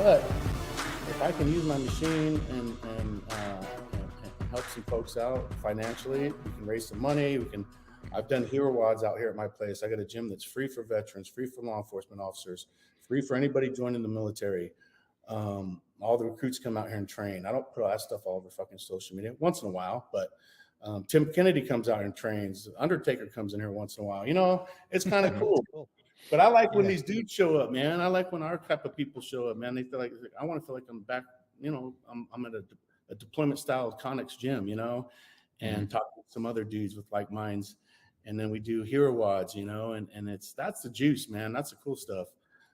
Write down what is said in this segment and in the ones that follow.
But if I can use my machine and help some folks out financially, we can raise some money. I've done hero wads out here at my place. I got a gym that's free for veterans, free for law enforcement officers, free for anybody joining the military. All the recruits come out here and train. I don't put all that stuff all over fucking social media once in a while, but Tim Kennedy comes out and trains. Undertaker comes in here once in a while. You know, it's kind of cool. But I like when these dudes show up, man. I like when our type of people show up, man. They feel like, I want to feel like I'm back, you know, I'm at a deployment style Connex gym, you know, and talk to some other dudes with like minds. And then we do hero wads, you know, and that's the juice, man. That's the cool stuff.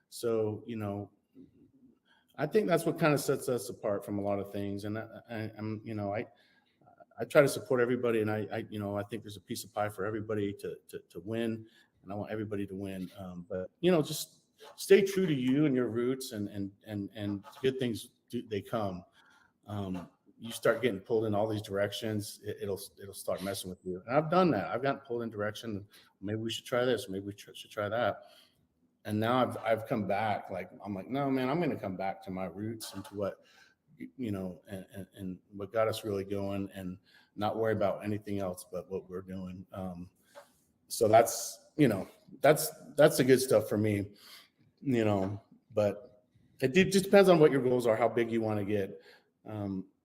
So, you know, I think that's what kind of sets us apart from a lot of things. And I'm, you know, I try to support everybody, and I you know, I think there's a piece of pie for everybody to win, and I want everybody to win. But you know, just stay true to you and your roots, and good things they come. You start getting pulled in all these directions, it'll start messing with you. And I've done that. I've gotten pulled in direction. Maybe we should try this. Maybe we should try that. And now I've come back. Like I'm like, no, man, I'm going to come back to my roots and to what, you know, and what got us really going, and not worry about anything else but what we're doing. So that's, you know, that's the good stuff for me, you know. But it just depends on what your goals are, how big you want to get.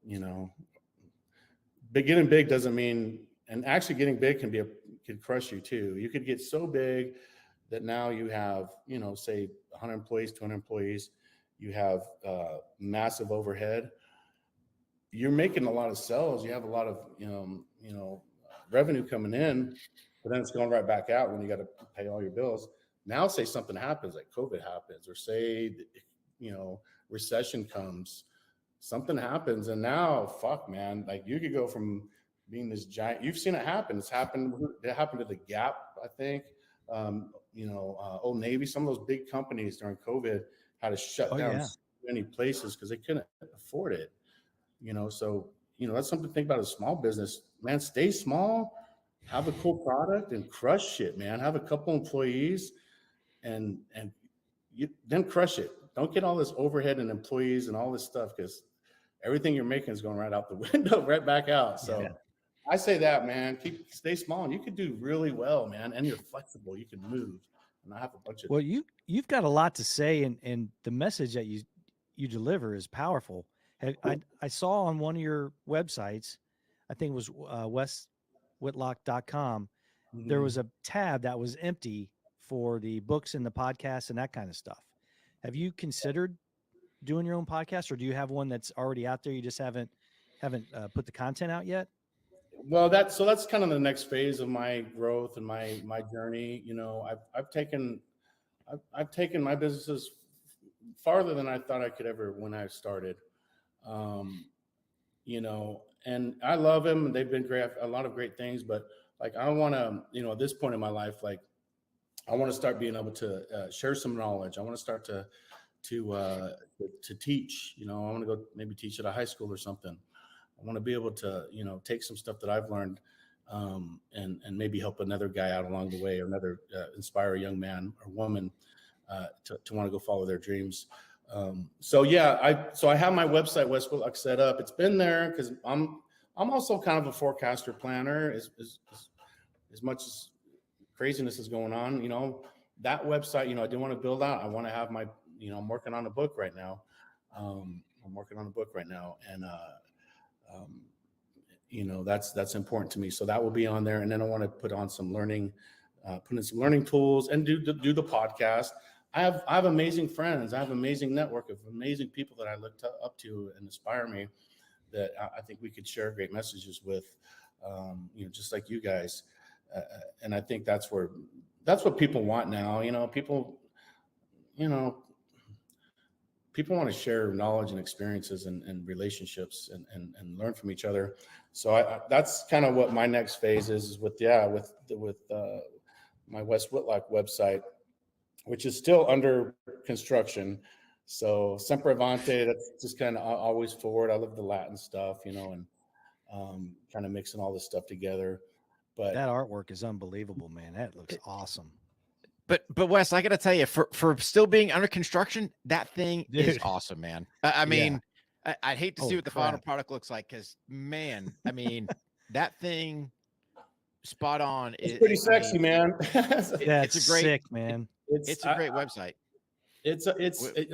You know, getting big doesn't mean, and actually getting big can crush you too. You could get so big that now you have, you know, say 100 employees, 200 employees, you have massive overhead. You're making a lot of sales. You have a lot of, you know, revenue coming in, but then it's going right back out when you got to pay all your bills. Now, say something happens, like COVID happens, or say, you know, recession comes, something happens, and now, fuck, man, like you could go from being this giant. You've seen it happen. It happened to the Gap, I think. You know, Old Navy, some of those big companies during COVID had to shut down so many places because they couldn't afford it. You know, so, you know, that's something to think about as a small business, man. Stay small, have a cool product, and crush shit, man. Have a couple employees, and you then crush it. Don't get all this overhead and employees and all this stuff, because everything you're making is going right out the window, right back out. So I say that, man, stay small, and you could do really well, man. And you're flexible. You can move. And I have a bunch of. Well, you've got a lot to say, and the message that you deliver is powerful. I saw on one of your websites, I think it was weswhitlock.com, there was a tab that was empty for the books and the podcasts and that kind of stuff. Have you considered doing your own podcast, or do you have one that's already out there? You just haven't put the content out yet? Well, that's kind of the next phase of my growth and my journey. You know, I've taken my businesses farther than I thought I could ever when I started. You know, and I love them, and they've been great, a lot of great things. But like, I want to, you know, at this point in my life, like, I want to start being able to share some knowledge. I want to start to teach. You know, I want to go maybe teach at a high school or something. I want to be able to, you know, take some stuff that I've learned, and maybe help another guy out along the way, or another inspire a young man or woman to want to go follow their dreams. So I have my website, Wes Whitlock, set up. It's been there because I'm also kind of a forecaster planner. As much as craziness is going on, you know, that website, you know, I didn't want to build out. I want to have my, you know, I'm working on a book right now. And you know, that's important to me. So that will be on there. And then I want to put on some learning, put in some learning tools, and do the podcast. I have amazing friends. I have an amazing network of amazing people that I look up to and inspire me, that I think we could share great messages with, you know, just like you guys. And I think that's what people want now. You know, people want to share knowledge and experiences and relationships and learn from each other. So that's kind of what my next phase is with my Wes Whitlock website, which is still under construction. So Sempre Avante, that's just kind of always forward. I love the Latin stuff, you know, and kind of mixing all this stuff together. But that artwork is unbelievable, man. That looks awesome. But Wes, I got to tell you, for still being under construction, that thing is Dude. awesome, man. I mean, I'd hate to see Holy what the final crap. product looks like because, man, I mean, that thing spot on. It's pretty I mean, sexy, man. That's it's a great, sick, man. it's a great website.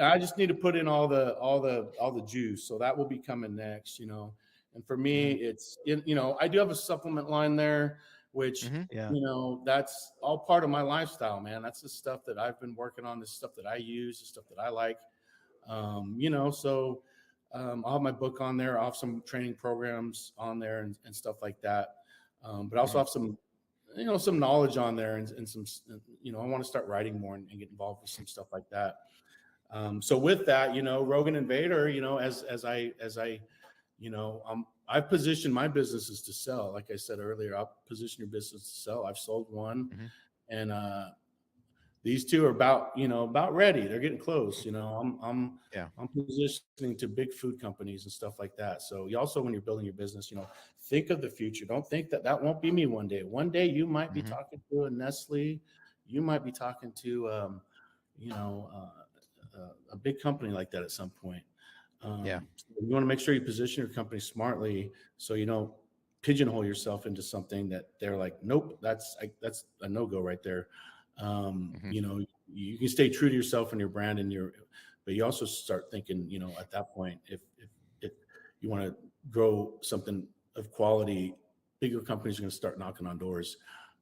I just need to put in all the juice, so that will be coming next, you know. And for me, it's you know, I do have a supplement line there, which Yeah. you know, that's all part of my lifestyle, man. That's the stuff that I've been working on, the stuff that I use, the stuff that I like. You know, so I'll have my book on there. I'll have some training programs on there and stuff like that. But I also have some, you know, some knowledge on there and some, you know, I want to start writing more and get involved with some stuff like that. So with that, you know, Rogan and Vader, you know, as I, you know, I've positioned my businesses to sell. Like I said earlier, I'll position your business to sell. I've sold one, and these two are about ready. They're getting close. You know, I'm positioning to big food companies and stuff like that. So you also, when you're building your business, you know, think of the future. Don't think that won't be me one day. One day you might be talking to a Nestle, you might be talking to, you know, a big company like that at some point. So you want to make sure you position your company smartly so you don't pigeonhole yourself into something that they're like, nope, that's a no-go right there. You know, you can stay true to yourself and your brand but you also start thinking, you know, at that point, if you want to grow something of quality, bigger companies are going to start knocking on doors.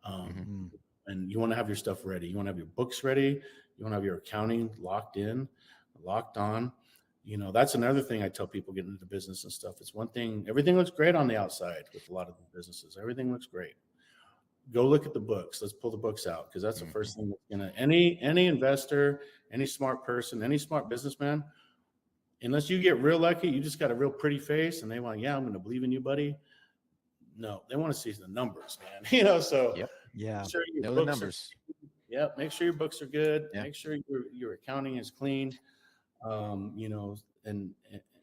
And you want to have your stuff ready. You want to have your books ready. You want to have your accounting locked on. You know, that's another thing I tell people getting into business and stuff. It's one thing, everything looks great on the outside with a lot of the businesses. Everything looks great. Go look at the books. Let's pull the books out, because that's the first thing that's gonna, any investor, any smart person, any smart businessman, unless you get real lucky, you just got a real pretty face and they want, yeah, I'm gonna believe in you, buddy. No, they want to see the numbers, man. You know, so make sure your know books the numbers. make sure your books are good. Yeah. Make sure your accounting is clean. You know, and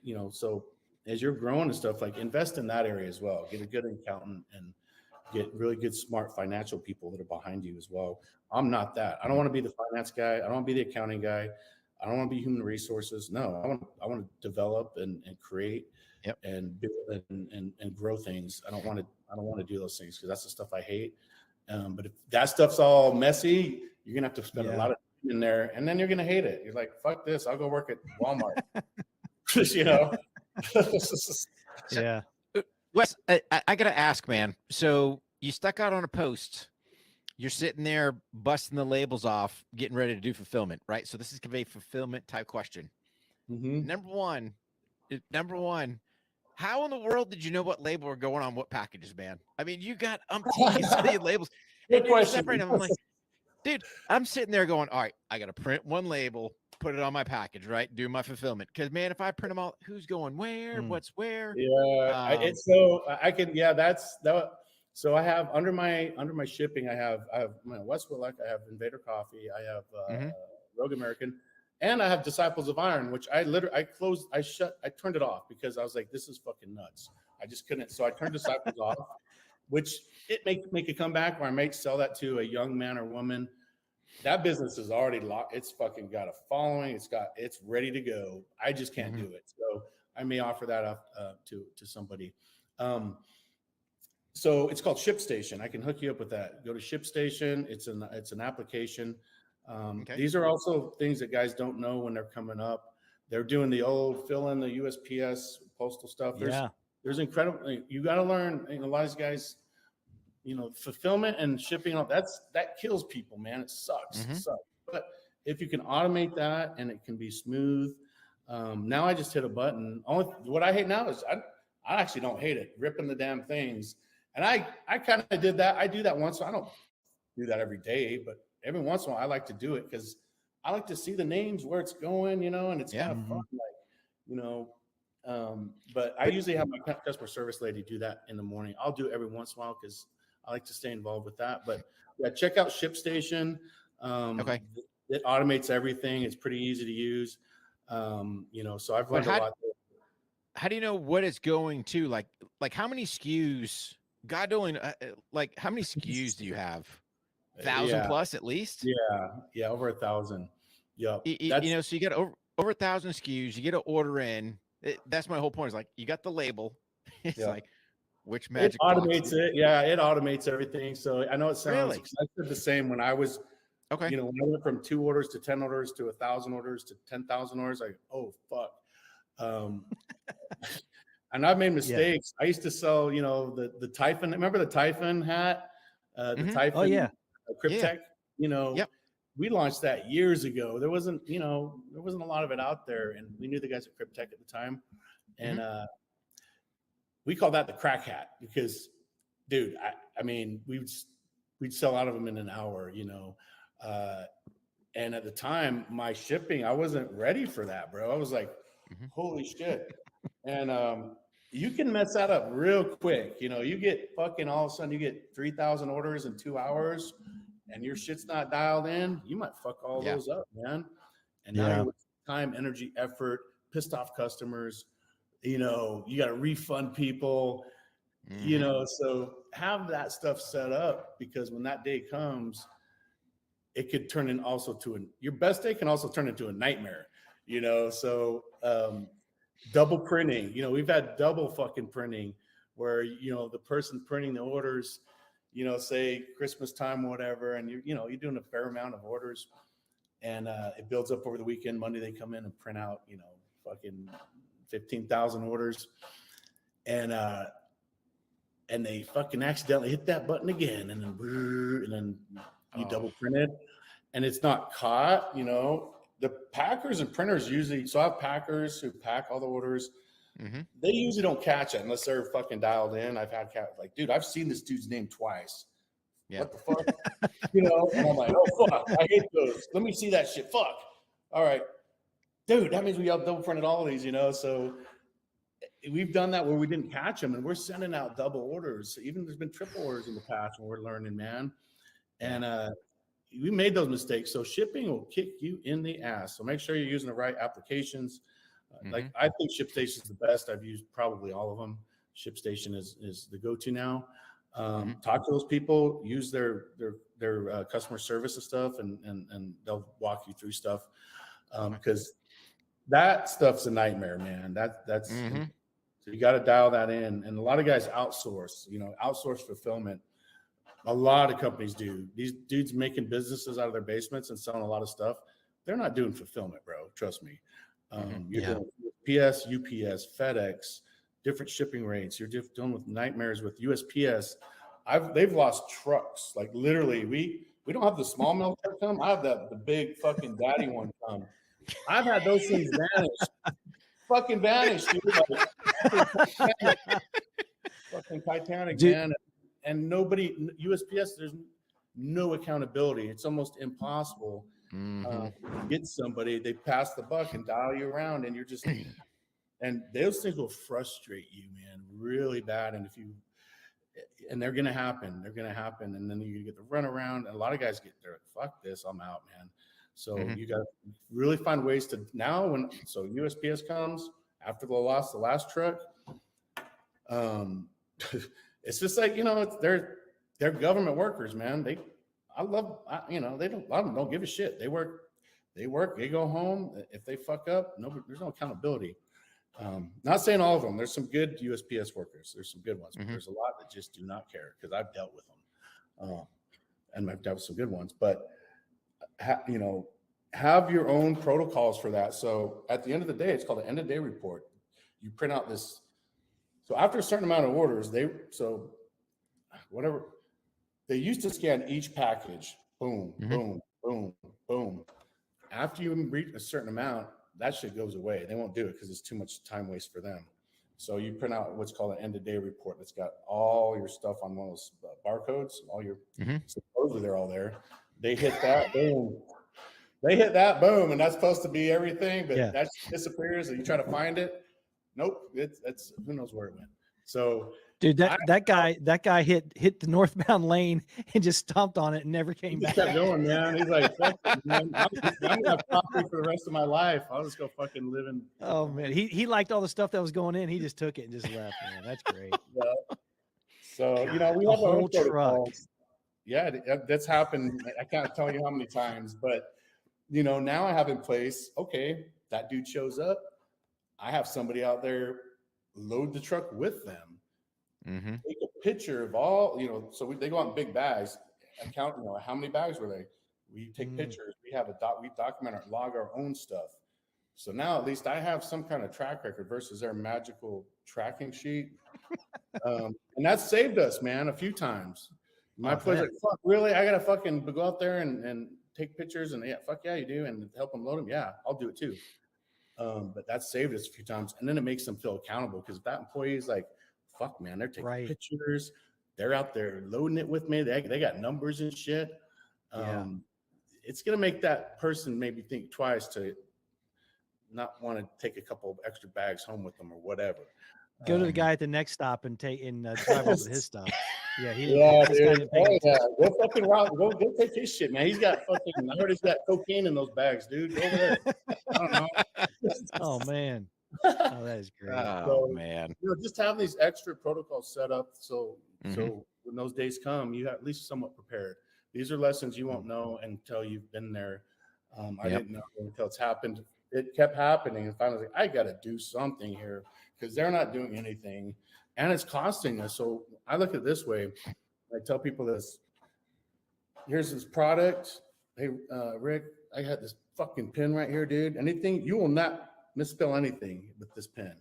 you know, so as you're growing and stuff, like, invest in that area as well. Get a good accountant and get really good, smart financial people that are behind you as well. I'm not that. I don't want to be the finance guy. I don't want to be the accounting guy. I don't want to be human resources. No, I want to develop and create and build and grow things. I don't want to do those things because that's the stuff I hate. But if that stuff's all messy, you're gonna have to spend a lot of time in there, and then you're gonna hate it. You're like, fuck this. I'll go work at Walmart. You know. Yeah. Wes, I got to ask, man. So you stuck out on a post. You're sitting there busting the labels off, getting ready to do fulfillment, right? So this is a fulfillment type question. Number one, how in the world did you know what label were going on what packages, man? I mean, you got umpteen labels. Good question. I'm like, dude, I'm sitting there going, all right, I got to print one label, put it on my package, right? Do my fulfillment. Because, man, if I print them all, who's going where? What's where? Yeah, it's so I can. Yeah, that's that. So I have under my shipping, I have my Wes Whitlock, I have Invader Coffee, I have Rogue American, and I have Disciples of Iron, which I turned it off because I was like, this is fucking nuts. I just couldn't. So I turned Disciples off, which it make a comeback where I might sell that to a young man or woman. That business is already locked. It's fucking got a following. It's ready to go. I just can't do it. So I may offer that up to somebody. So it's called ShipStation. I can hook you up with that. Go to ShipStation. It's an application. These are also things that guys don't know when they're coming up. They're doing the old fill in the USPS postal stuff. There's incredible. You got to learn. You know, a lot of these guys, you know, fulfillment and shipping, that kills people, man. It sucks. It sucks. But if you can automate that and it can be smooth, now I just hit a button. What I hate now is I actually don't hate it, ripping the damn things. And I kind of did that. I do that once. I don't do that every day, but every once in a while I like to do it because I like to see the names, where it's going, you know, and it's kind of fun, like, you know. But I usually have my customer service lady do that in the morning. I'll do it every once in a while because I like to stay involved with that. But yeah, check out ShipStation. It automates everything. It's pretty easy to use. You know, so I've learned a lot there. How do you know what it's going to? Like how many SKUs? God only, like, how many SKUs do you have? 1,000 plus at least. Yeah, over 1,000. Yep. You know, so you got over 1,000 SKUs. You get an order in. That's my whole point. Is like you got the label. It's like which magic it automates box? it. Yeah, it automates everything. So I know it sounds. Really? I did the same when I was. Okay. You know, when I went from 2 orders to 10 orders to 1,000 orders to 10,000 orders, like, oh fuck. And I've made mistakes. I used to sell, you know, the Typhon. Remember the Typhon hat? The Typhon. Oh yeah. Cryptech. You know, Yep. we launched that years ago. There wasn't a lot of it out there, and we knew the guys at Cryptech at the time, and we call that the crack hat because, dude, I mean, we'd sell out of them in an hour, you know. And at the time, my shipping, I wasn't ready for that, bro. I was like, holy shit. And you can mess that up real quick. You know, you get fucking all of a sudden you get 3,000 orders in 2 hours and your shit's not dialed in. You might fuck all those up, man. And now you're with time, energy, effort, pissed off customers. You know, you got to refund people, you know, so have that stuff set up because when that day comes, it could turn in also to your best day can also turn into a nightmare, you know? So, double printing, you know, we've had double fucking printing where, you know, the person printing the orders, you know, say Christmas time, whatever. And you're doing a fair amount of orders and, it builds up over the weekend. Monday, they come in and print out, you know, fucking 15,000 orders and they fucking accidentally hit that button again. And then you double print it and it's not caught, you know. The packers and printers usually, so I have packers who pack all the orders. They usually don't catch it unless they're fucking dialed in. I've had like, dude, I've seen this dude's name twice. Yeah. What the fuck? You know, and I'm like, oh fuck, I hate those. Let me see that shit. Fuck. All right. Dude, that means we have double printed all of these, you know. So we've done that where we didn't catch them and we're sending out double orders. Even there's been triple orders in the past and we're learning, man. And we made those mistakes. So shipping will kick you in the ass. So make sure you're using the right applications. Like I think ShipStation is the best. I've used probably all of them. ShipStation is the go-to now. Talk to those people, use their customer service and stuff, and they'll walk you through stuff. Because that stuff's a nightmare, man. That's so you got to dial that in. And a lot of guys outsource fulfillment. A lot of companies do. These dudes making businesses out of their basements and selling a lot of stuff. They're not doing fulfillment, bro. Trust me. You're doing PS, UPS, FedEx, different shipping rates. You're dealing with nightmares with USPS. They've lost trucks. Like literally, we don't have the small mail truck come. I have the big fucking daddy one come. I've had those things vanish. Fucking vanish, dude. Like, fucking Titanic, dude. Man. And USPS, there's no accountability. It's almost impossible to get somebody. They pass the buck and dial you around, and you're just, and those things will frustrate you, man, really bad. And they're gonna happen. And then you get the runaround. And a lot of guys get there. Fuck this, I'm out, man. So you got to really find ways to now. So USPS comes after the last truck. It's just like, you know, they're government workers, man. They don't give a shit. They work, they go home. If they fuck up, there's no accountability. Not saying all of them. There's some good USPS workers. There's some good ones, but there's a lot that just do not care because I've dealt with them. And I've dealt with some good ones, but have your own protocols for that. So at the end of the day, it's called an end of day report. You print out this. So after a certain amount of orders, they used to scan each package. Boom, boom, boom, boom. After you reach a certain amount, that shit goes away. They won't do it because it's too much time waste for them. So you print out what's called an end of day report. That's got all your stuff on one of those barcodes. All your supposedly they're all there. They hit that, boom. They hit that, boom, and that's supposed to be everything, but that disappears. And you try to find it. Nope, it's who knows where it went. So, dude, that guy hit the northbound lane and just stomped on it and never came back. He kept going, man. He's like, fuck it, man. I'm gonna have coffee for the rest of my life. I'll just go fucking live in. Oh man, he liked all the stuff that was going in. He just took it and just left. Man, that's great. So we have our own protocols. Yeah, that's happened. I can't tell you how many times, but now I have in place, okay, that dude shows up. I have somebody out there load the truck with them, Mm-hmm. take a picture of all, so they go out in big bags. I count, how many bags were they? We take pictures. We have we document our log our own stuff. So now at least I have some kind of track record versus their magical tracking sheet. And that's saved us, man, a few times. My employee's like, fuck, really? I gotta fucking go out there and take pictures, and yeah, fuck yeah, you do, and help them load them. Yeah, I'll do it too. But that's saved us a few times, and then it makes them feel accountable because that employee is like, fuck, man, they're taking pictures, they're out there loading it with me. They got numbers and shit. It's gonna make that person maybe think twice to not want to take a couple of extra bags home with them or whatever. Go to the guy at the next stop and drive off with his stuff. Yeah, dude. Go fucking go take his shit, man. He's got fucking. I heard he's got cocaine in those bags, dude. Go over there. I don't know. Oh man, oh that is great. Oh man, just have these extra protocols set up so when those days come, you have at least somewhat prepared. These are lessons you won't know until you've been there. I didn't know until it's happened. It kept happening, and finally, I got to do something here because they're not doing anything, and it's costing us. So I look at it this way. I tell people this. Here's this product. Hey, Rick, I had this fucking pen right here, dude. Anything, you will not misspell anything with this pen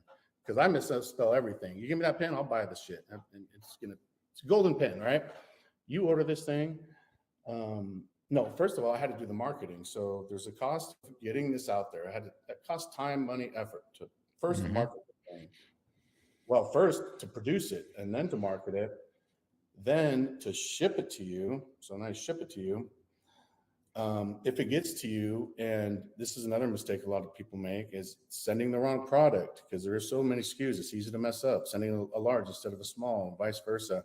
because I misspell everything. You give me that pen, I'll buy the shit. And it's a golden pen, right? You order this thing. No, first of all, I had to do the marketing. So there's a cost of getting this out there. That cost time, money, effort to first market the thing. Well, first to produce it and then to market it, then to ship it to you. So when I ship it to you, if it gets to you, and this is another mistake a lot of people make, is sending the wrong product because there are so many SKUs. It's easy to mess up, sending a large instead of a small, and vice versa.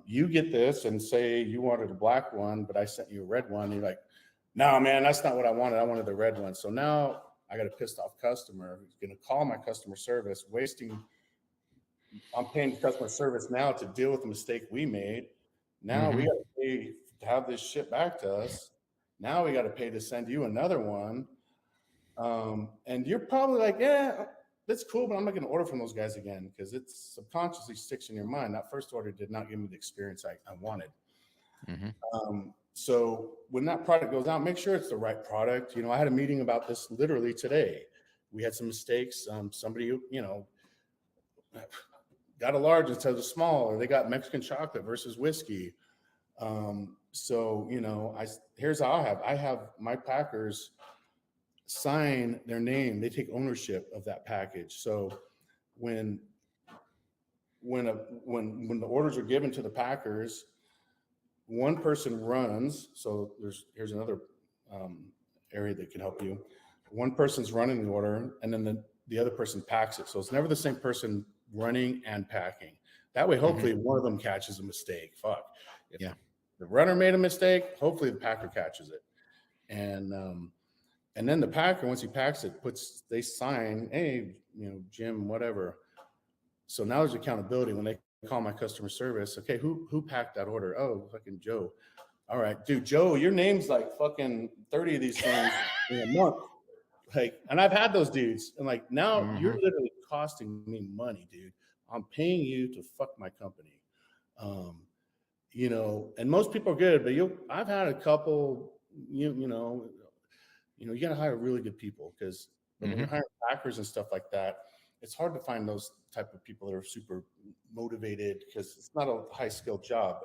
You get this and say you wanted a black one, but I sent you a red one. And you're like, no, man, that's not what I wanted. I wanted the red one. So now I got a pissed off customer who's going to call my customer service, I'm paying customer service now to deal with the mistake we made. Now we got to pay to have this shit back to us. Now we got to pay to send you another one. And you're probably like, yeah, that's cool, but I'm not going to order from those guys again because it subconsciously sticks in your mind. That first order did not give me the experience I wanted. So when that product goes out, make sure it's the right product. I had a meeting about this literally today. We had some mistakes. Somebody, got a large instead of a small, or they got Mexican chocolate versus whiskey. So, here's how I have my packers sign their name. They take ownership of that package. So when the orders are given to the packers, one person runs. So here's another area that can help you. One person's running the order, and then the other person packs it. So it's never the same person running and packing. That way, hopefully one of them catches a mistake. Fuck. If the runner made a mistake, hopefully the packer catches it. And then the packer, once he packs it, they sign, hey, Jim, whatever. So now there's accountability when they call my customer service. Okay, who packed that order? Oh, fucking Joe. All right, dude, Joe, your name's like fucking 30 of these things in a month. Like, and I've had those dudes, and like now you're literally costing me money, dude. I'm paying you to fuck my company. And most people are good, but I've had a couple, you got to hire really good people because when you're hiring packers and stuff like that, it's hard to find those type of people that are super motivated because it's not a high skilled job.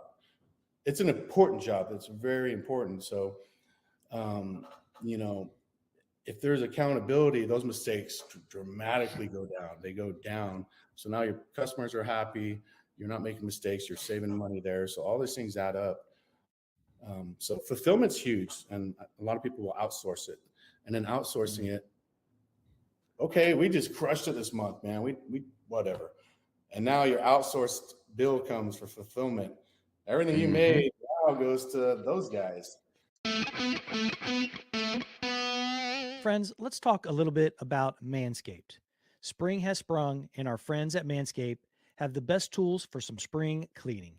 It's an important job. It's very important. So, if there's accountability, those mistakes dramatically go down. They go down. So now your customers are happy. You're not making mistakes. You're saving money there. So all these things add up. So fulfillment's huge, and a lot of people will outsource it. And then outsourcing it, okay, we just crushed it this month, man. We whatever. And now your outsourced bill comes for fulfillment. Everything you made now goes to those guys. Friends, let's talk a little bit about Manscaped. Spring has sprung, and our friends at Manscaped have the best tools for some spring cleaning.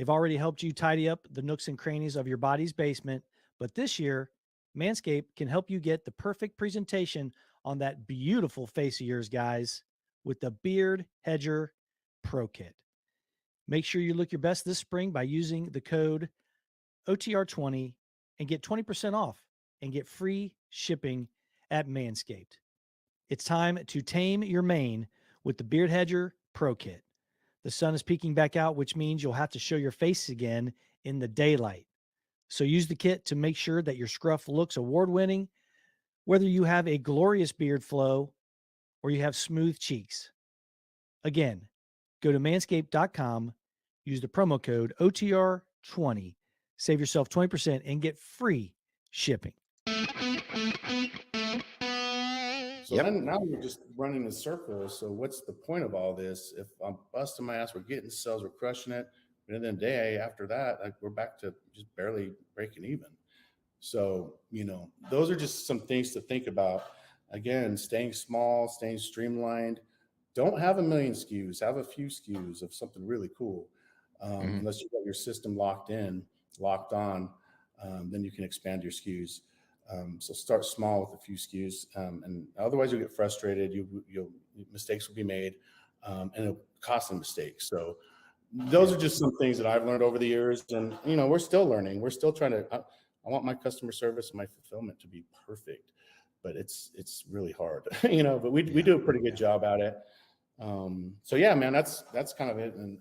They've already helped you tidy up the nooks and crannies of your body's basement, but this year, Manscaped can help you get the perfect presentation on that beautiful face of yours, guys, with the Beard Hedger Pro Kit. Make sure you look your best this spring by using the code OTR20 and get 20% off and get free shipping at Manscaped. It's time to tame your mane with the Beard Hedger Pro Kit. The sun is peeking back out, which means you'll have to show your face again in the daylight. So use the kit to make sure that your scruff looks award-winning, whether you have a glorious beard flow or you have smooth cheeks. Again, go to manscaped.com, use the promo code OTR20, save yourself 20% and get free shipping. So then now we're just running in circles. So what's the point of all this? If I'm busting my ass, we're getting sales, we're crushing it. And then the day after that, like we're back to just barely breaking even. So, those are just some things to think about. Again, staying small, staying streamlined. Don't have a million SKUs, have a few SKUs of something really cool. Unless you got your system locked on, then you can expand your SKUs. So start small with a few SKUs, and otherwise you'll get frustrated. Mistakes will be made, and it'll cost them mistakes. So those are just some things that I've learned over the years, and we're still learning. We're still trying to. I want my customer service and my fulfillment to be perfect, but it's really hard, But we do a pretty good job at it. So yeah, man, that's kind of it. And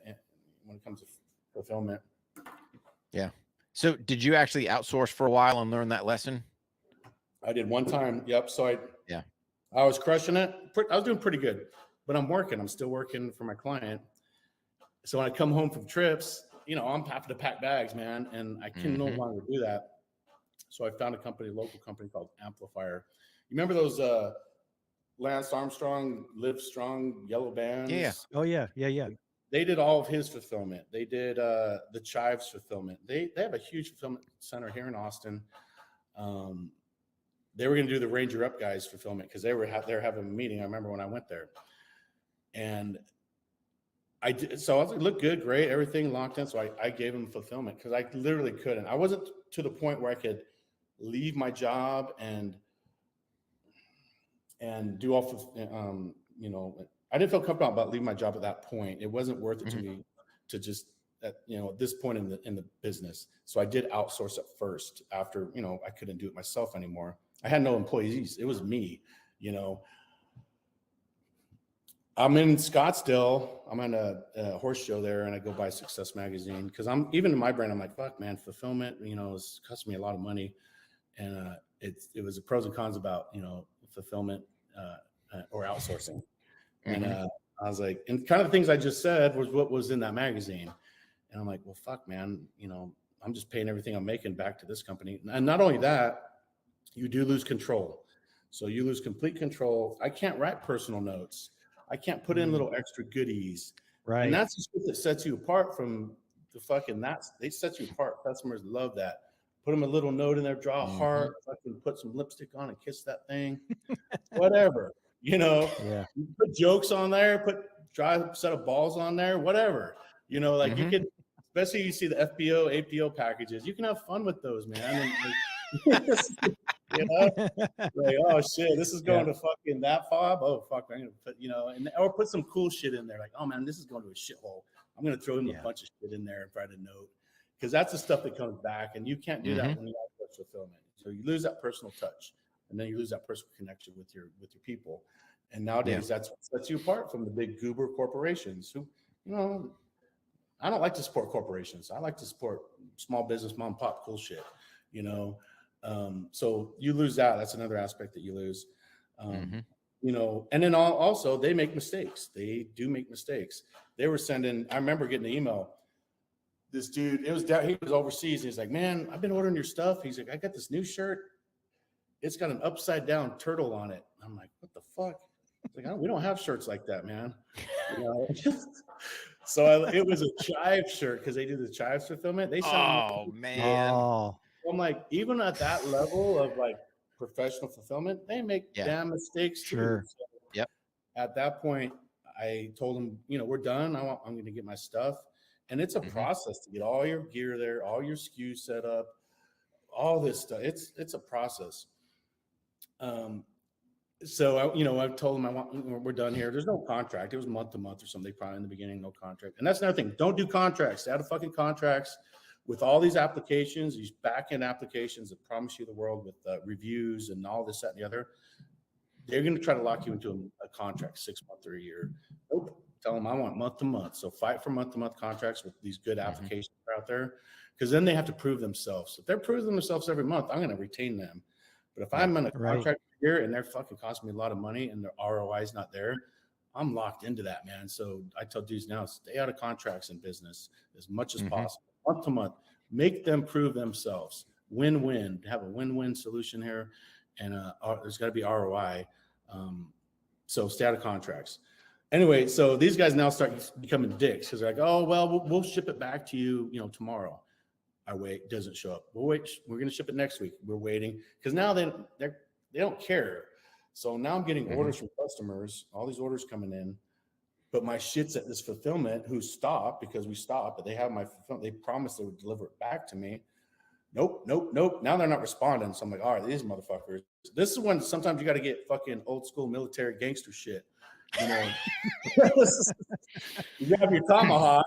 when it comes to fulfillment, Yeah. So did you actually outsource for a while and learn that lesson? I did one time. Yep. So Yeah. I was crushing it. I was doing pretty good, but I'm still working for my client. So when I come home from trips, I'm having to pack bags, man, and I can no longer do that. So I found a local company called Amplifier. You remember those Lance Armstrong, Live Strong yellow bands? Yeah. Oh yeah. They did all of his fulfillment. They did the Chives fulfillment. They have a huge fulfillment center here in Austin. They were going to do the Ranger Up guys fulfillment because they were having a meeting. I remember when I went there, and I did. So I was like, look good, great, everything locked in. So I gave them fulfillment because I literally couldn't. I wasn't to the point where I could leave my job and do all, I didn't feel comfortable about leaving my job at that point. It wasn't worth it to me to just at this point in the business. So I did outsource it first after, I couldn't do it myself anymore. I had no employees. It was me, I'm in Scottsdale. I'm on a horse show there, and I go buy Success Magazine because even in my brand, I'm like, fuck, man, fulfillment, it's costing me a lot of money. And it was the pros and cons about, fulfillment or outsourcing. And I was like, and kind of the things I just said was what was in that magazine. And I'm like, well, fuck, man, I'm just paying everything I'm making back to this company. And not only that, you do lose control. So you lose complete control. I can't write personal notes. I can't put in little extra goodies. Right. And that's the shit that sets you apart from the fucking, they set you apart. Customers love that. Put them a little note in there, draw a heart, fucking put some lipstick on and kiss that thing. Whatever, Yeah. You put jokes on there, try a set of balls on there, whatever, you could, especially you see the FBO, APO packages, you can have fun with those, man. And like, oh shit, this is going to fucking that fob. Oh fuck, I'm gonna put, or put some cool shit in there. Like, oh man, this is going to a shithole. I'm gonna throw in a bunch of shit in there and write a note, because that's the stuff that comes back, and you can't do that when you have fulfillment. So you lose that personal touch, and then you lose that personal connection with your people. And nowadays, that's what sets you apart from the big goober corporations who, I don't like to support corporations. I like to support small business, mom and pop, cool shit, So you lose that. That's another aspect that you lose. And then also they make mistakes. They do make mistakes. They were sending, I remember getting an email. This dude, he was overseas. And he's like, man, I've been ordering your stuff. He's like, I got this new shirt. It's got an upside down turtle on it. I'm like, what the fuck? It's like, we don't have shirts like that, man. So it was a Chive shirt because they do the Chives fulfillment. They sent man. I'm like, even at that level of like professional fulfillment, they make damn mistakes too. So at that point, I told them, we're done. I'm going to get my stuff. And it's a process to get all your gear there, all your SKUs set up, all this stuff. It's a process. So I told them we're done here. There's no contract. It was month to month or something. Probably in the beginning, no contract. And that's another thing. Don't do contracts. Stay out of fucking contracts with all these applications, these back end applications that promise you the world with reviews and all this, that, and the other. They're going to try to lock you into a contract 6 months or a year. Nope. Tell them I want month to month. So fight for month to month contracts with these good applications out there, because then they have to prove themselves. If they're proving themselves every month, I'm going to retain them. But if I'm in a contract here and they're fucking costing me a lot of money and their ROI is not there, I'm locked into that, man. So I tell dudes now, stay out of contracts in business as much as possible, month to month. Make them prove themselves. Win-win. Have a win-win solution here, and there's got to be ROI. So stay out of contracts. Anyway, so these guys now start becoming dicks because they're like, oh, well, we'll ship it back to you, tomorrow. I wait, doesn't show up. We'll wait. We're going to ship it next week. We're waiting because now they don't care. So now I'm getting orders from customers, all these orders coming in, but my shit's at this fulfillment who stopped because we stopped, but they have my fulfillment. They promised they would deliver it back to me. Nope. Now they're not responding. So I'm like, all right, these motherfuckers. This is when sometimes you got to get fucking old school military gangster shit. You grab your tomahawk.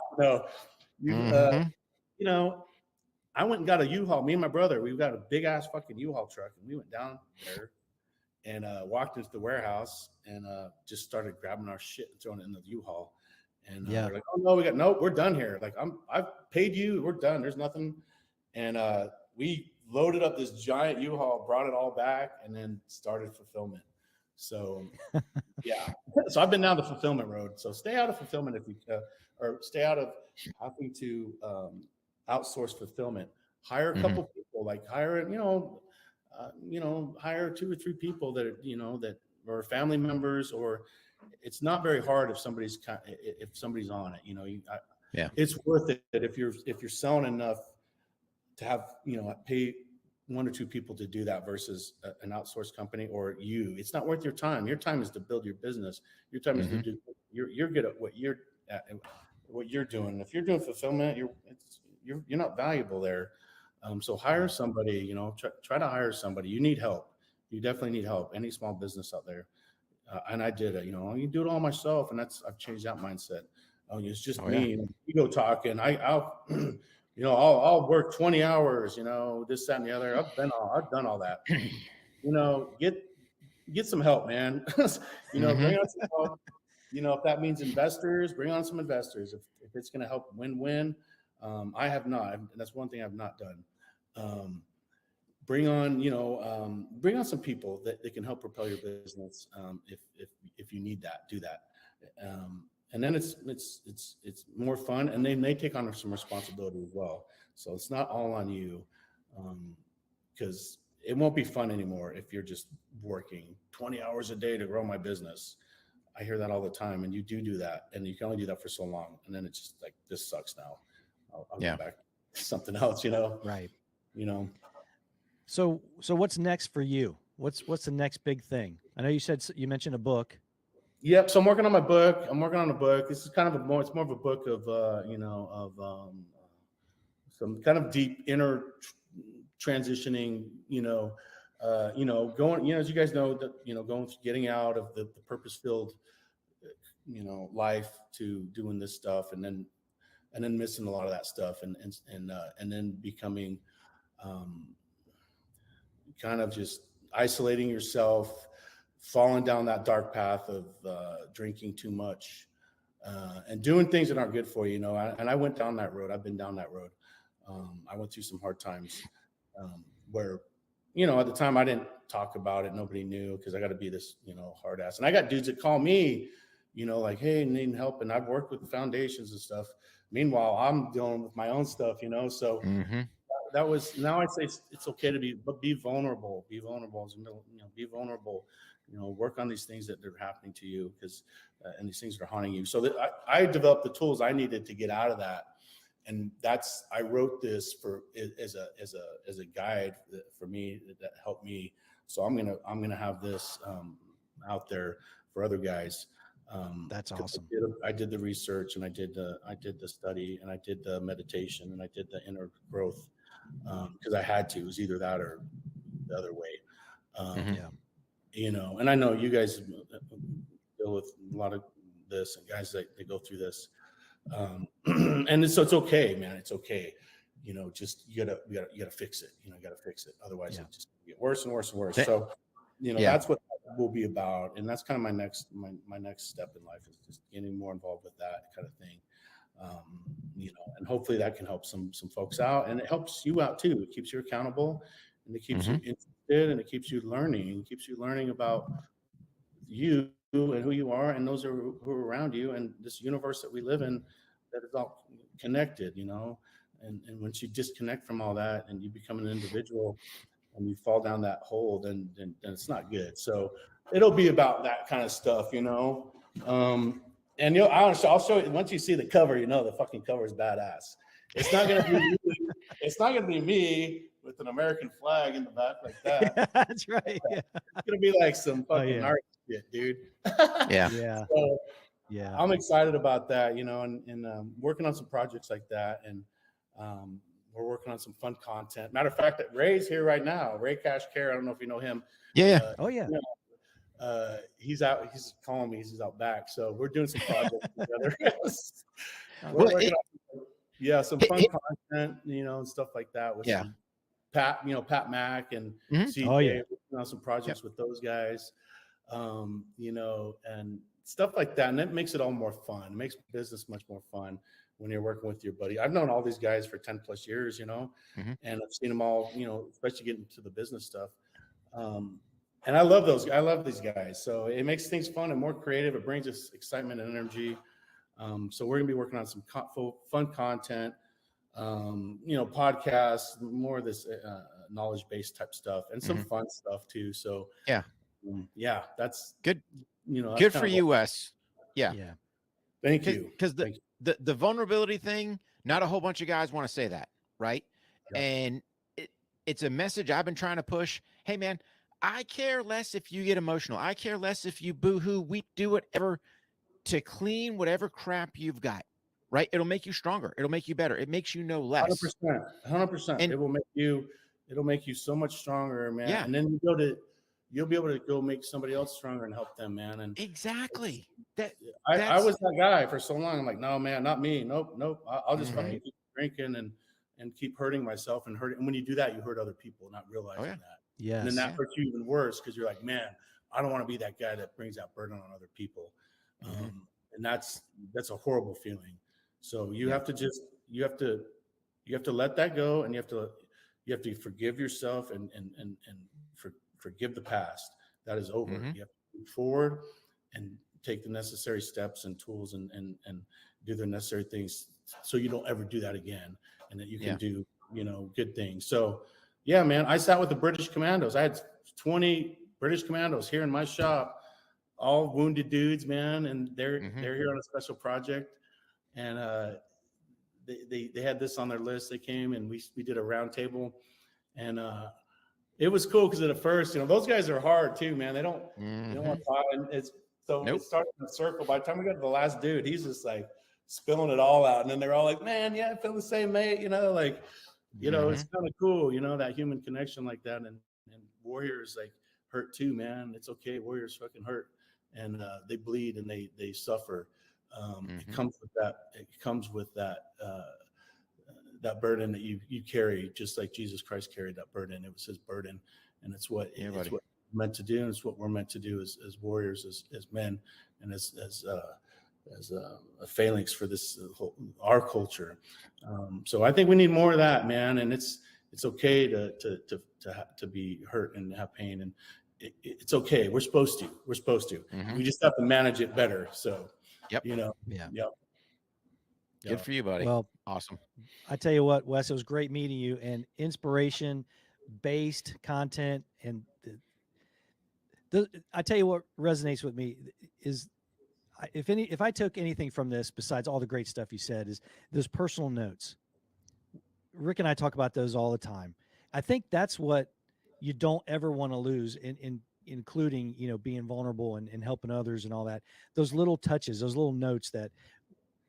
I went and got a U-Haul. Me and my brother, we got a big ass fucking U-Haul truck, and we went down there and walked into the warehouse and just started grabbing our shit and throwing it in the U-Haul. And we're like, oh no, we're done here. Like I've paid you, we're done. There's nothing. And we loaded up this giant U-Haul, brought it all back, and then started fulfillment. So yeah. So I've been down the fulfillment road. So stay out of fulfillment if you or stay out of having to outsource fulfillment. Hire a couple people, like hire 2 or 3 people that that are family members, or it's not very hard if somebody's on it. It's worth it if you're selling enough to have pay 1 or 2 people to do that versus an outsourced company or you. It's not worth your time. Your time is to build your business. Your time is to do. You're good at what you're doing. If you're doing fulfillment, you're not valuable there. So hire somebody. Try to hire somebody. You need help. You definitely need help. Any small business out there. And I did it. You do it all myself, and I've changed that mindset. It's just me. Ego talking. I'll work 20 hours, this, that, and the other. I've done all that. Get some help, man. Bring on some help. If that means investors, bring on some investors. If it's going to help win-win, I have not. And that's one thing I've not done. Bring on some people that can help propel your business. If you need that, do that. And then it's more fun, and then they take on some responsibility as well. So it's not all on you, because it won't be fun anymore if you're just working 20 hours a day to grow my business. I hear that all the time, and you do that, and you can only do that for so long, and then it's just like, this sucks now. I'll go back to something else, Right. So what's next for you? What's the next big thing? I know you mentioned a book. Yep. So I'm working on my book. This is kind of it's more of a book of, some kind of deep inner transitioning, going, as you guys know, that, getting out of the purpose-filled, life to doing this stuff, and then missing a lot of that stuff, and then becoming, kind of just isolating yourself, falling down that dark path of drinking too much, and doing things that aren't good for you. And I went down that road. I've been down that road. I went through some hard times where, at the time I didn't talk about it. Nobody knew, because I got to be this, hard ass. And I got dudes that call me, like, hey, needing help. And I've worked with foundations and stuff. Meanwhile, I'm dealing with my own stuff, so that was, now I'd say it's okay to be vulnerable, be vulnerable, work on these things that are happening to you, because, and these things that are haunting you. So that I developed the tools I needed to get out of that. And I wrote this as a guide for me that helped me. So I'm going to have this out there for other guys. That's 'cause awesome. I did the research, and I did the study, and I did the meditation, and I did the inner growth, because I had to. It was either that or the other way. Mhm. Yeah. And I know you guys deal with a lot of this, and guys that they go through this, and so it's okay, man. It's okay. Just you gotta fix it. You gotta fix it. Otherwise, Yeah. it just get worse and worse and worse. Th- So, Yeah. that's what will be about, and that's kind of my next step in life is just getting more involved with that kind of thing. And hopefully that can help some folks out, and it helps you out too. It keeps you accountable, and it keeps you interested, and it keeps you learning. It keeps you learning about you and who you are, and those who are around you, and this universe that we live in, that is all connected. And once you disconnect from all that and you become an individual and you fall down that hole, then it's not good. So it'll be about that kind of stuff. And I'll show you once you see the cover. The fucking cover is badass. It's not gonna be me, it's not gonna be me with an American flag in the back like that. That's right. Yeah. It's gonna be like some fucking yeah. art shit, dude. Yeah. Yeah. So Yeah. I'm excited about that, and working on some projects like that, and we're working on some fun content. Matter of fact, that Ray's here right now. Ray Cash Care. I don't know if you know him. Yeah. Oh yeah. He's out. He's calling me. He's out back. So we're doing some projects together. We're Well, working on some fun content, and stuff like that with Yeah. some Pat Mack and CJ. Oh, yeah. Working on some projects with those guys, and stuff like that. And it makes it all more fun. It makes business much more fun when you're working with your buddy. I've known all these guys for 10 plus years, and I've seen them all, especially getting to the business stuff. And I love these guys. So it makes things fun and more creative. It brings us excitement and energy. So we're gonna be working on some fun content, podcasts, more of this knowledge-based type stuff, and some fun stuff too. So yeah, that's Good. That's Good kind for of you, Wes. Yeah. Yeah. Thank you. Because the vulnerability thing, not a whole bunch of guys want to say that, right? Yep. And it's a message I've been trying to push. Hey, man, I care less if you get emotional. I care less if you boo-hoo, weep, do whatever to clean whatever crap you've got, right? It'll make you stronger. It'll make you better. It makes you know less. 100%. And It'll make you so much stronger, man. Yeah. And then you'll be able to go make somebody else stronger and help them, man. And exactly. I was that guy for so long. I'm like, no, man, not me. Nope. I'll just Right. fucking keep drinking and keep hurting myself and hurting. And when you do that, you hurt other people, not realizing that. Yes. And then that hurts you even worse because you're like, man, I don't want to be that guy that brings that burden on other people. And that's a horrible feeling. So you have to let that go, and you have to forgive yourself and forgive the past. That is over. You have to move forward and take the necessary steps and tools and do the necessary things so you don't ever do that again, and that you can do good things. So yeah, man, I sat with the British Commandos. I had 20 British Commandos here in my shop, all wounded dudes, man, and they're here on a special project, and they had this on their list. They came and we did a round table, and it was cool because at first, those guys are hard too, man. They don't want to talk, and it started in a circle. By the time we got to the last dude, he's just like spilling it all out, and then they're all like, "Man, yeah, I feel the same, mate." It's kind of cool, that human connection like that, and warriors like hurt too, man. It's okay. Warriors fucking hurt, and they bleed and they suffer. It comes with that that burden that you carry, just like Jesus Christ carried that burden. It was his burden, and it's what we're meant to do, and it's what we're meant to do as warriors, as men, and as a phalanx for this our culture. So I think we need more of that, man. And it's okay to be hurt and have pain, and it's okay. We're supposed to. We just have to manage it better. So, Good for you, buddy. Well, awesome. I tell you what, Wes, it was great meeting you, and inspiration-based content. And I tell you what resonates with me is, if I took anything from this besides all the great stuff you said, is those personal notes. Rick and I talk about those all the time. I think that's what you don't ever want to lose in including, you know, being vulnerable and helping others and all that. Those little touches, those little notes that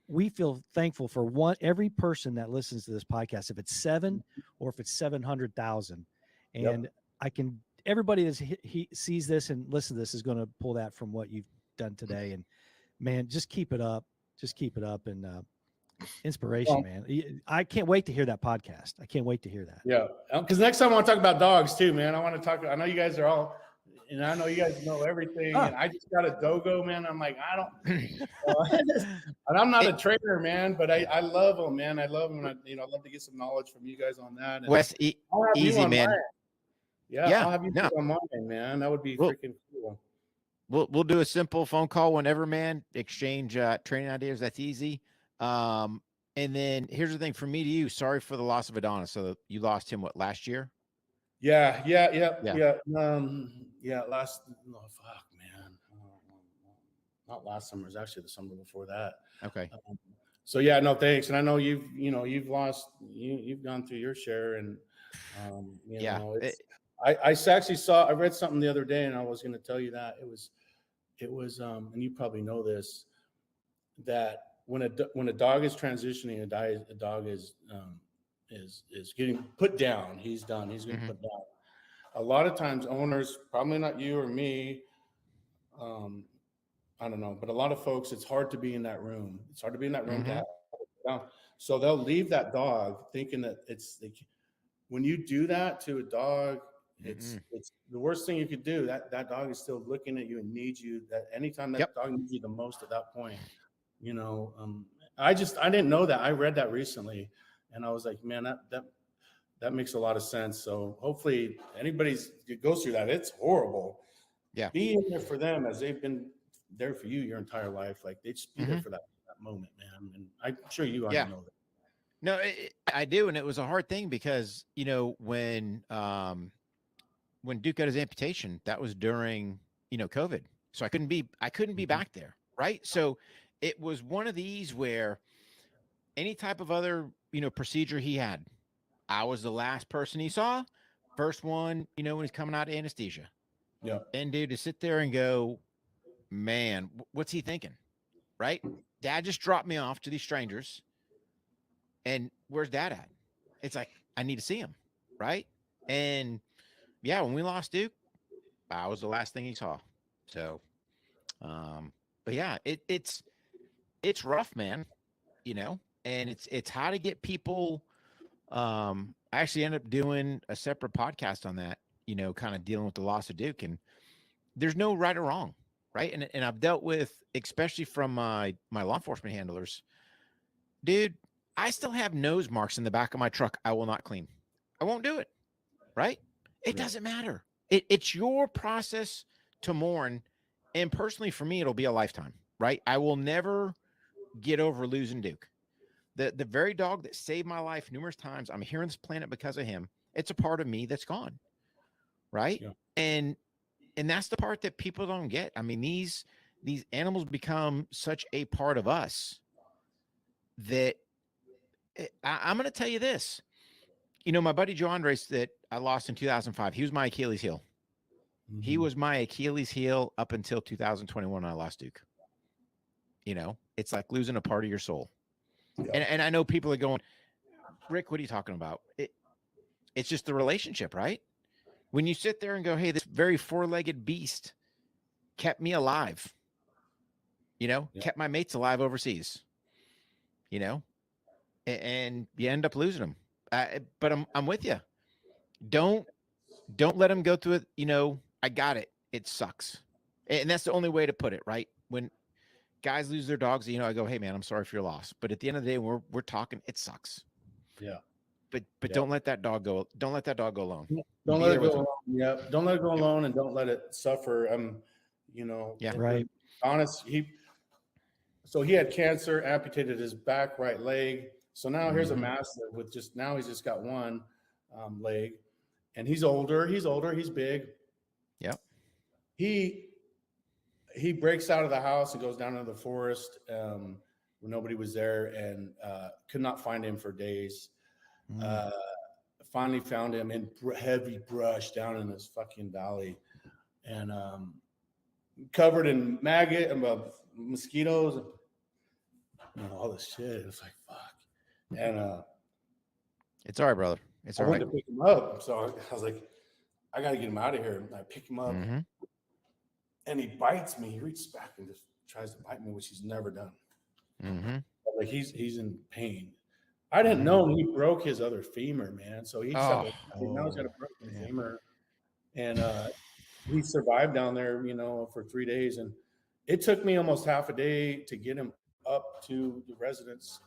we feel thankful for every person that listens to this podcast, if it's 7 or if it's 700,000. And everybody that's he sees this and listens to this is going to pull that from what you've done today. And man, just keep it up. Just keep it up. And inspiration, man. I can't wait to hear that podcast. I can't wait to hear that. Yeah. Because next time I want to talk about dogs too, man. I know you guys are all, and I know you guys know everything. And I just got a dogo, man. I'm like, I don't, and I'm not a trainer, man, but I love them, man. I love them. And I'd love to get some knowledge from you guys on that. And Wes, easy, man. Yeah, I'll have you on mine, man. That would be freaking cool. We'll do a simple phone call whenever, man. Exchange training ideas. That's easy. And then here's the thing from me to you. Sorry for the loss of Adonis. So you lost him last year? Yeah. Fuck, man. Not last summer. It was actually the summer before that. Okay. So yeah, no, thanks. And I know you've lost, you've gone through your share, and I read something the other day, and I was going to tell you that it was and you probably know this, that when a dog is transitioning, a dog is getting put down. He's done. He's getting put down. A lot of times owners, probably not you or me, I don't know, but a lot of folks, it's hard to be in that room. It's hard to be in that room to have it down. So they'll leave that dog thinking that when you do that to a dog, it's the worst thing you could do. That dog is still looking at you and needs you. That anytime that dog needs you the most at that point, I didn't know that. I read that recently, and I was like, man, that makes a lot of sense. So hopefully anybody goes through that. It's horrible. Yeah. Be in there for them as they've been there for you your entire life. Like they just be there for that moment, man. And I'm sure you already know that. No, I do. And it was a hard thing because, when Duke got his amputation, that was during, COVID. So I couldn't be back there. Right. So it was one of these where any type of other, procedure he had, I was the last person he saw. First one, when he's coming out of anesthesia. Yeah. And dude, to sit there and go, man, what's he thinking? Right. Dad just dropped me off to these strangers. And where's Dad at? It's like, I need to see him. Right. And yeah, when we lost Duke, I was the last thing he saw. So, but yeah, it's rough, man, and it's how to get people. I actually ended up doing a separate podcast on that, kind of dealing with the loss of Duke, and there's no right or wrong. Right. And I've dealt with, especially from my law enforcement handlers, dude, I still have nose marks in the back of my truck. I will not clean. I won't do it. Right. It doesn't matter. It's your process to mourn. And personally, for me, it'll be a lifetime. Right. I will never get over losing Duke. The very dog that saved my life numerous times. I'm here on this planet because of him. It's a part of me that's gone. Right. Yeah. And that's the part that people don't get. I mean, these animals become such a part of us that I'm going to tell you this. My buddy Joe Andres that I lost in 2005, he was my Achilles heel. Mm-hmm. He was my Achilles heel up until 2021 when I lost Duke. It's like losing a part of your soul. Yeah. And I know people are going, Rick, what are you talking about? It's just the relationship, right? When you sit there and go, hey, this very four-legged beast kept me alive, kept my mates alive overseas, and you end up losing them. But I'm with you. Don't let them go through it. I got it. It sucks. And that's the only way to put it, right? When guys lose their dogs, I go, hey man, I'm sorry for your loss. But at the end of the day, we're talking, it sucks. Yeah. But don't let that dog go. Don't let that dog go alone. Don't let it go alone. Yeah. Don't let it go alone, and don't let it suffer. Yeah. Right. Honest. He had cancer, amputated his back right leg. So now here's a mastiff with he's just got one leg, and he's older. He's big. Yep. He breaks out of the house and goes down into the forest where nobody was there, and could not find him for days. Finally found him in heavy brush down in this fucking valley. and covered in maggot and mosquitoes and all this shit. It's like fuck. And It's all right, brother. It's I all went right. to pick him up, so I was like, I gotta get him out of here. And I pick him up, and he bites me. He reaches back and just tries to bite me, which he's never done. Like he's in pain. I didn't know he broke his other femur, man. So he's now he's got a broken femur, and he survived down there, for 3 days, and it took me almost half a day to get him up to the residence.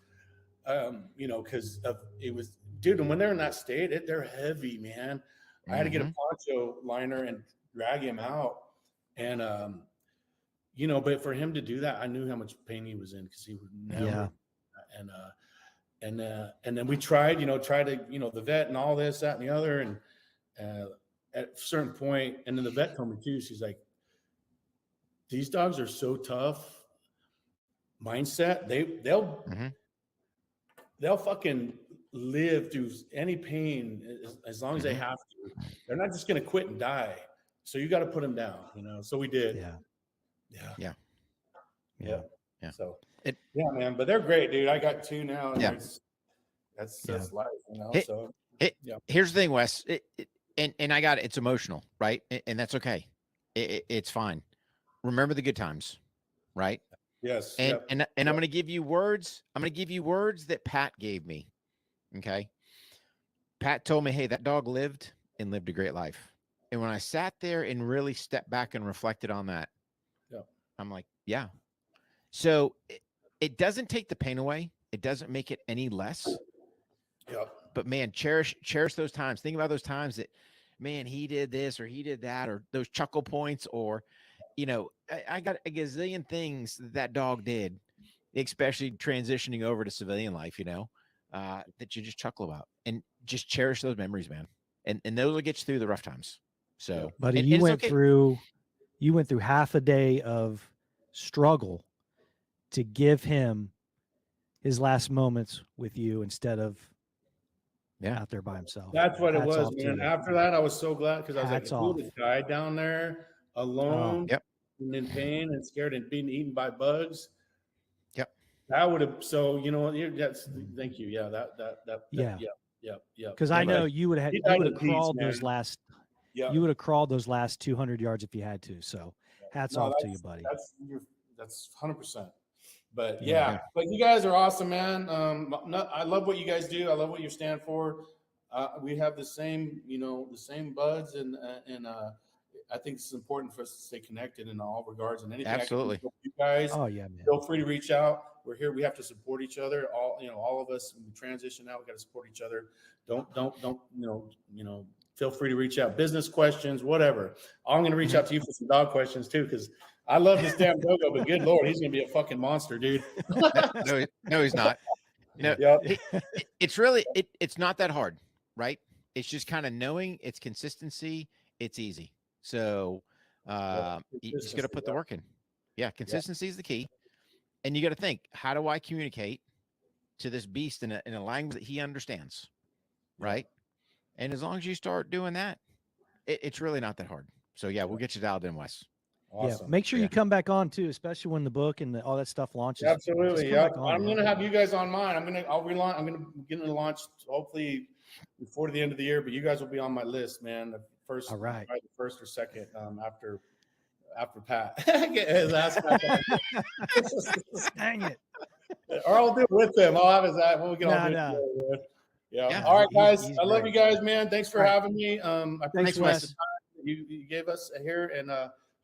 Because it was, dude, and when they're in that state, they're heavy, man. I had to get a poncho liner and drag him out, and but for him to do that, I knew how much pain he was in because he would never. And then we tried to, the vet and all this, that, and the other, and at a certain point, and then the vet told me too, she's like, these dogs are so tough mindset. They'll fucking live through any pain as long as they have to. They're not just going to quit and die. So you got to put them down, So we did. Yeah. So man, but they're great, dude. I got 2 now. And that's life, So here's the thing, Wes. And I got it. It's emotional, right? And that's okay. It's fine. Remember the good times, right? Yes. And I'm going to give you words. I'm going to give you words that Pat gave me. Okay. Pat told me, hey, that dog lived and lived a great life. And when I sat there and really stepped back and reflected on that, I'm like, yeah. So it doesn't take the pain away. It doesn't make it any less. But man, cherish those times. Think about those times that, man, he did this or he did that, or those chuckle points, or, I got a gazillion things that dog did, especially transitioning over to civilian life, that you just chuckle about, and just cherish those memories, man. And those will get you through the rough times. So, buddy, you went through half a day of struggle to give him his last moments with you instead of out there by himself. That's what it was, man. After that, I was so glad because I was like, if he would have died down there alone and in pain and scared and being eaten by bugs, that would have. So that's thank you. Yeah, that. Because I know you would have crawled those last. You would have crawled those last 200 yards if you had to. So hats off to you, buddy. That's 100%. But but you guys are awesome, man. I love what you guys do. I love what you stand for. We have the same buds, and I think it's important for us to stay connected in all regards and anything. Absolutely, you guys. Oh yeah, man. Feel free to reach out. We're here. We have to support each other. All of us. When we transition out, we got to support each other. Don't feel free to reach out. Business questions, whatever. I'm going to reach out to you for some dog questions too, because I love this damn dogo, but good Lord, he's going to be a fucking monster, dude. No, he's not. It's really, it's not that hard, right? It's just kind of knowing, it's consistency. It's easy. So you just got to put the work in. Yeah. Consistency is the key. And you got to think, how do I communicate to this beast in a language that he understands? Right. And as long as you start doing that, it's really not that hard. So yeah, we'll get you dialed in, Wes. Awesome. Yeah, make sure you come back on too, especially when the book and all that stuff launches. Absolutely. Yeah, I'm going to have you guys on mine. I'll relaunch. I'm going to get it launched hopefully before the end of the year. But you guys will be on my list, man. The first, all right, the first or second after Pat. Get his ass back on. Dang it. Or I'll do it with him. I'll have his ass. We'll get on it. Yeah. All right, guys. I love you guys, man. Thanks for having me. I appreciate the time you gave us here, and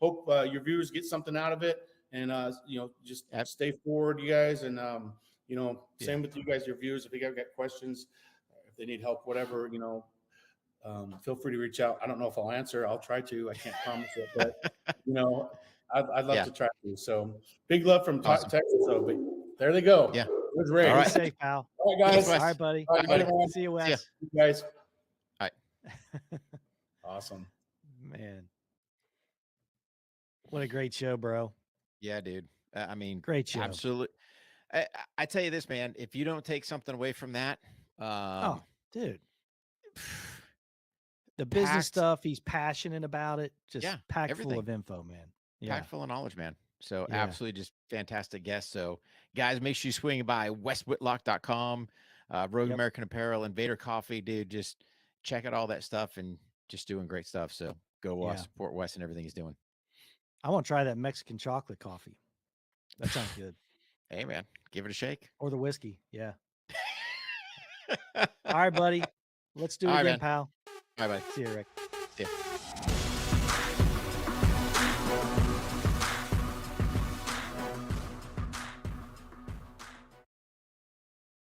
hope your viewers get something out of it. And just stay forward, you guys. And same with you guys, your viewers. If you guys got questions, if they need help, whatever, feel free to reach out. I don't know if I'll answer. I'll try to. I can't promise it, but I'd love to try to. So big love from Texas. So, but there they go. Yeah. It was great. All right, safe, pal. All right, guys. All right, buddy. All right, everyone. See you, Wes. You guys. All right. Awesome. Man. What a great show, bro. Yeah, dude. I mean, great show. Absolutely. I tell you this, man, if you don't take something away from that, dude, the business packed, stuff. He's passionate about it. Just yeah, packed full everything. of info, man. Yeah. Packed full of knowledge, man. So Yeah. absolutely just fantastic guest. So guys, make sure you swing by weswhitlock.com, Rogue Yep. American Apparel, Invader Coffee, dude. Just check out all that stuff and just doing great stuff. So go Yeah. support Wes and everything he's doing. I want to try that Mexican chocolate coffee. That sounds good. Hey man, give it a shake. Or the whiskey. Yeah. All right, buddy. Let's do it All right, again, man. pal. Bye bye. See you, Rick. See ya.